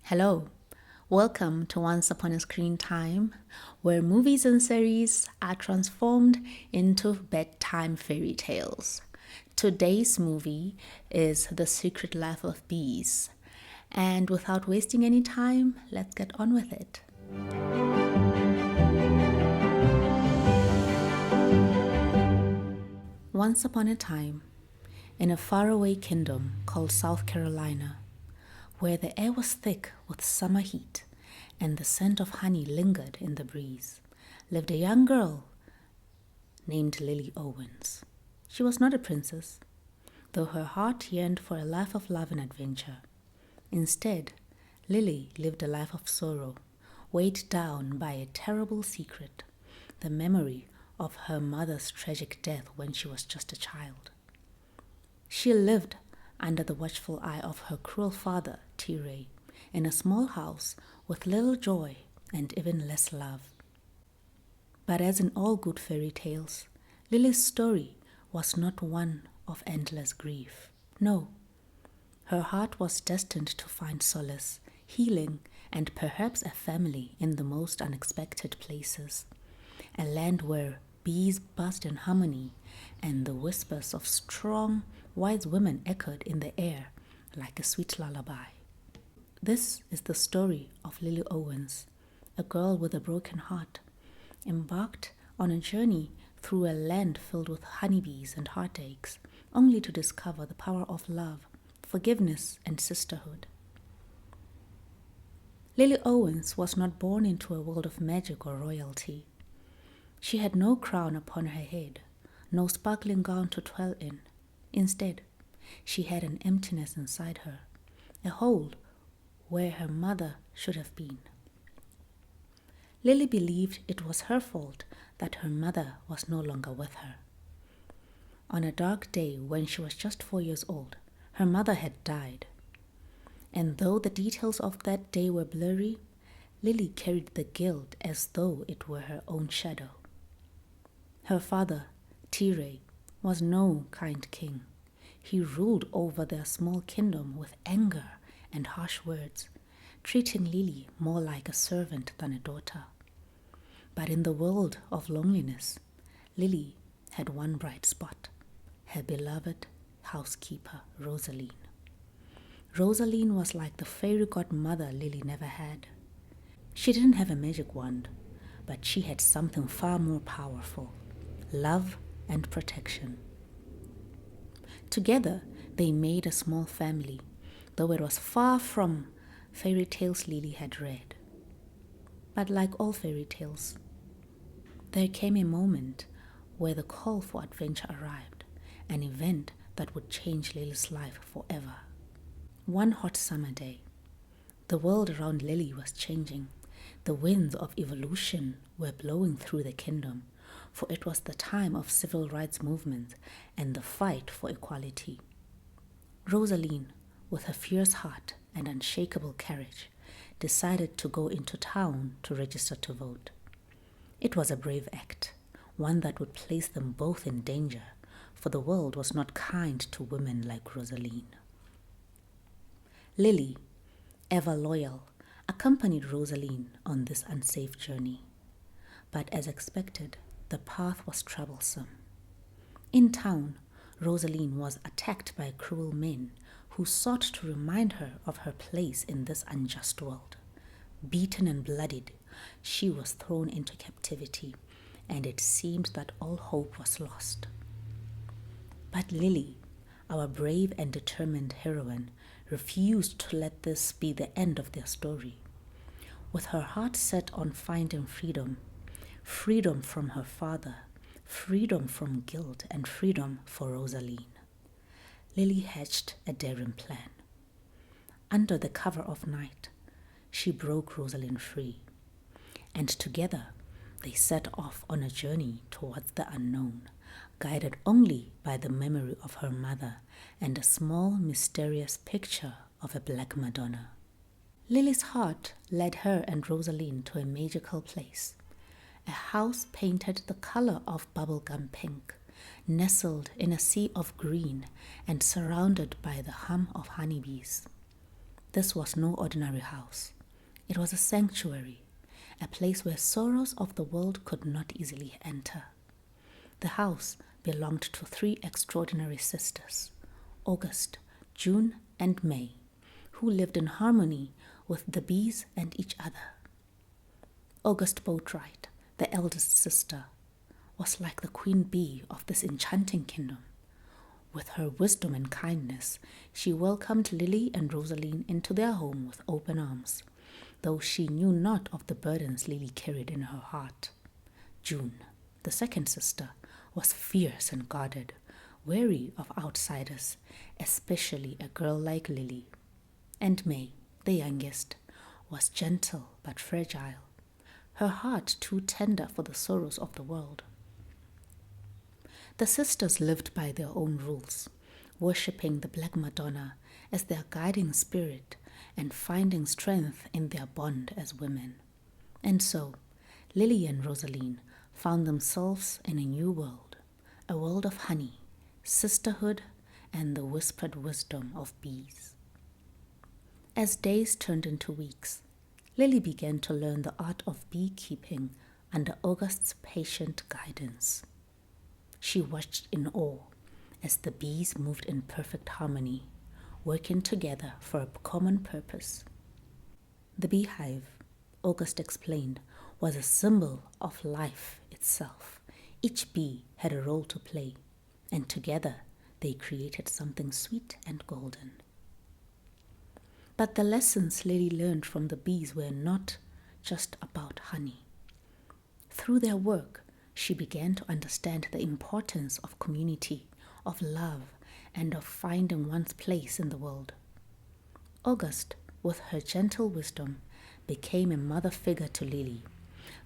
Hello, welcome to Once Upon a Screen Time, where movies and series are transformed into bedtime fairy tales. Today's movie is The Secret Life of Bees, and without wasting any time, let's get on with it. Once upon a time, in a faraway kingdom called South Carolina, where the air was thick with summer heat and the scent of honey lingered in the breeze, lived a young girl named Lily Owens. She was not a princess, though her heart yearned for a life of love and adventure. Instead, Lily lived a life of sorrow, weighed down by a terrible secret, the memory of her mother's tragic death when she was just a child. She lived under the watchful eye of her cruel father, T-Ray, in a small house with little joy and even less love. But as in all good fairy tales, Lily's story was not one of endless grief. No, her heart was destined to find solace, healing, and perhaps a family in the most unexpected places. A land where bees buzzed in harmony and the whispers of strong, wise women echoed in the air like a sweet lullaby. This is the story of Lily Owens, a girl with a broken heart, embarked on a journey through a land filled with honeybees and heartaches, only to discover the power of love, forgiveness, and sisterhood. Lily Owens was not born into a world of magic or royalty. She had no crown upon her head, no sparkling gown to dwell in. Instead, she had an emptiness inside her, a hole where her mother should have been. Lily believed it was her fault that her mother was no longer with her. On a dark day when she was just 4 years old, her mother had died. And though the details of that day were blurry, Lily carried the guilt as though it were her own shadow. Her father, T-Ray, was no kind king. He ruled over their small kingdom with anger and harsh words, treating Lily more like a servant than a daughter. But in the world of loneliness, Lily had one bright spot, her beloved housekeeper, Rosaline. Rosaline was like the fairy godmother Lily never had. She didn't have a magic wand, but she had something far more powerful: love and protection. Together, they made a small family, though it was far from fairy tales Lily had read. But like all fairy tales, there came a moment where the call for adventure arrived, an event that would change Lily's life forever. One hot summer day, the world around Lily was changing. The winds of evolution were blowing through the kingdom, for it was the time of civil rights movement and the fight for equality. Rosaline, with her fierce heart and unshakable courage, decided to go into town to register to vote. It was a brave act, one that would place them both in danger, for the world was not kind to women like Rosaline. Lily, ever loyal, accompanied Rosaline on this unsafe journey. But as expected, the path was troublesome. In town, Rosaline was attacked by cruel men who sought to remind her of her place in this unjust world. Beaten and bloodied, she was thrown into captivity, and it seemed that all hope was lost. But Lily, our brave and determined heroine, refused to let this be the end of their story. With her heart set on finding freedom, freedom from her father, freedom from guilt, and freedom for Rosaline, Lily hatched a daring plan. Under the cover of night, she broke Rosaline free, and together they set off on a journey towards the unknown, guided only by the memory of her mother and a small mysterious picture of a black Madonna. Lily's heart led her and Rosaline to a magical place, a house painted the color of bubblegum pink, nestled in a sea of green and surrounded by the hum of honeybees. This was no ordinary house. It was a sanctuary, a place where sorrows of the world could not easily enter. The house belonged to three extraordinary sisters, August, June, and May, who lived in harmony with the bees and each other. August Boatwright, the eldest sister, was like the queen bee of this enchanting kingdom. With her wisdom and kindness, she welcomed Lily and Rosaline into their home with open arms, though she knew not of the burdens Lily carried in her heart. June, the second sister, was fierce and guarded, wary of outsiders, especially a girl like Lily. And May, the youngest, was gentle but fragile, her heart too tender for the sorrows of the world. The sisters lived by their own rules, worshipping the Black Madonna as their guiding spirit and finding strength in their bond as women. And so, Lily and Rosaline found themselves in a new world, a world of honey, sisterhood, and the whispered wisdom of bees. As days turned into weeks, Lily began to learn the art of beekeeping under August's patient guidance. She watched in awe as the bees moved in perfect harmony, working together for a common purpose. The beehive, August explained, was a symbol of life itself. Each bee had a role to play, and together they created something sweet and golden. But the lessons Lily learned from the bees were not just about honey. Through their work, she began to understand the importance of community, of love, and of finding one's place in the world. August, with her gentle wisdom, became a mother figure to Lily,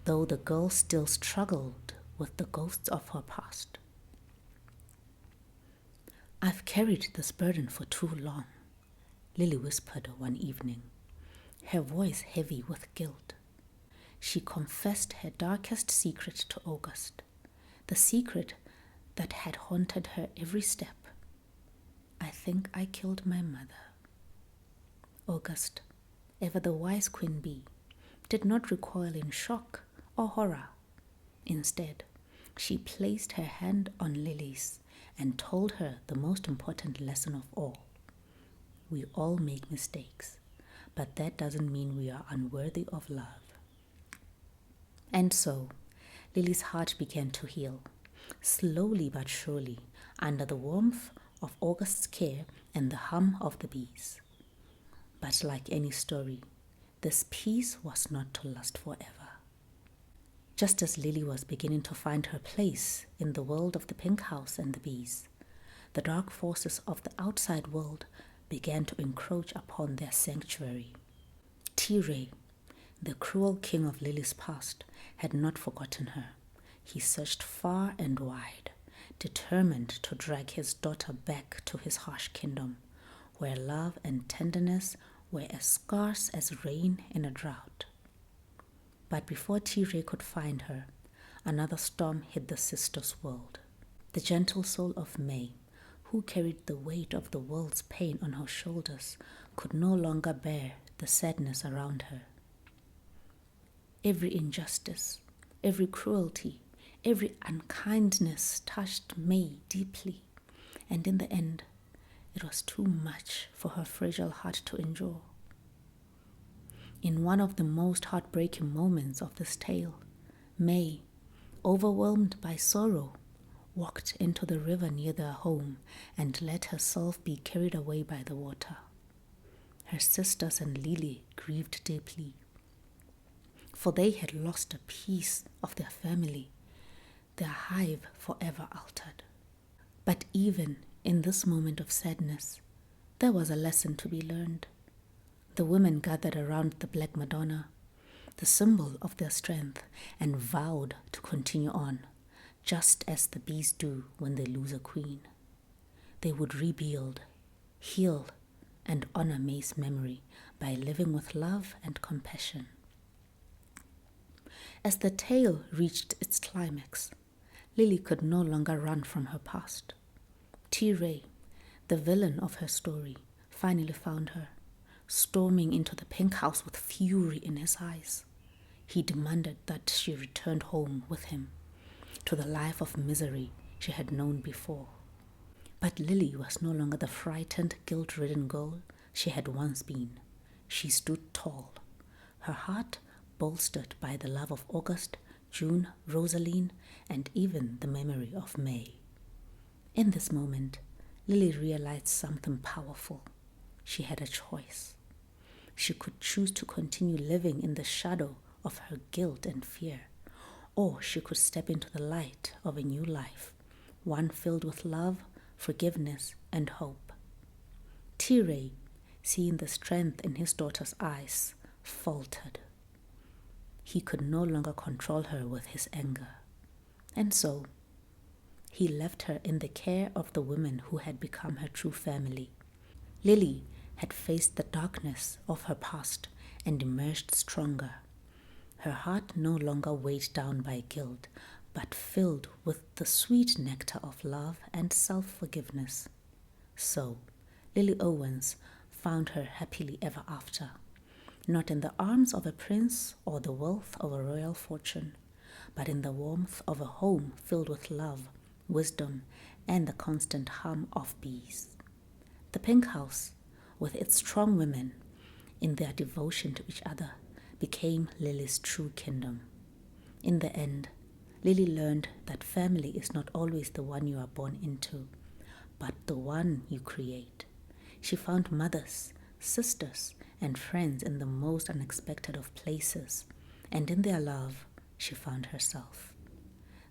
though the girl still struggled with the ghosts of her past. "I've carried this burden for too long," Lily whispered one evening, her voice heavy with guilt. She confessed her darkest secret to August, the secret that had haunted her every step. "I think I killed my mother." August, ever the wise queen bee, did not recoil in shock or horror. Instead, she placed her hand on Lily's and told her the most important lesson of all. We all make mistakes, but that doesn't mean we are unworthy of love. And so, Lily's heart began to heal, slowly but surely, under the warmth of August's care and the hum of the bees. But like any story, this peace was not to last forever. Just as Lily was beginning to find her place in the world of the pink house and the bees, the dark forces of the outside world began to encroach upon their sanctuary. T-Ray, the cruel king of Lily's past, had not forgotten her. He searched far and wide, determined to drag his daughter back to his harsh kingdom, where love and tenderness were as scarce as rain in a drought. But before T-Ray could find her, another storm hit the sisters' world. The gentle soul of May, who carried the weight of the world's pain on her shoulders, could no longer bear the sadness around her. Every injustice, every cruelty, every unkindness touched May deeply, and in the end, it was too much for her fragile heart to endure. In one of the most heartbreaking moments of this tale, May, overwhelmed by sorrow, walked into the river near their home and let herself be carried away by the water. Her sisters and Lily grieved deeply, for they had lost a piece of their family, their hive forever altered. But even in this moment of sadness, there was a lesson to be learned. The women gathered around the Black Madonna, the symbol of their strength, and vowed to continue on, just as the bees do when they lose a queen. They would rebuild, heal, and honor May's memory by living with love and compassion. As the tale reached its climax, Lily could no longer run from her past. T-Ray, the villain of her story, finally found her, storming into the pink house with fury in his eyes. He demanded that she return home with him to the life of misery she had known before. But Lily was no longer the frightened, guilt-ridden girl she had once been. She stood tall, her heart bolstered by the love of August, June, Rosaline, and even the memory of May. In this moment, Lily realized something powerful. She had a choice. She could choose to continue living in the shadow of her guilt and fear, or she could step into the light of a new life, one filled with love, forgiveness, and hope. T-Ray, seeing the strength in his daughter's eyes, faltered. He could no longer control her with his anger, and so he left her in the care of the women who had become her true family. Lily had faced the darkness of her past and emerged stronger. Her heart no longer weighed down by guilt, but filled with the sweet nectar of love and self-forgiveness. So, Lily Owens found her happily ever after, not in the arms of a prince or the wealth of a royal fortune, but in the warmth of a home filled with love, wisdom, and the constant hum of bees. The pink house, with its strong women in their devotion to each other, became Lily's true kingdom. In the end, Lily learned that family is not always the one you are born into, but the one you create. She found mothers, sisters, and friends in the most unexpected of places, and in their love, she found herself.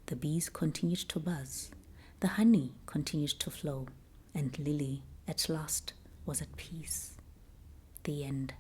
The bees continued to buzz, the honey continued to flow, and Lily, at last, was at peace. The end.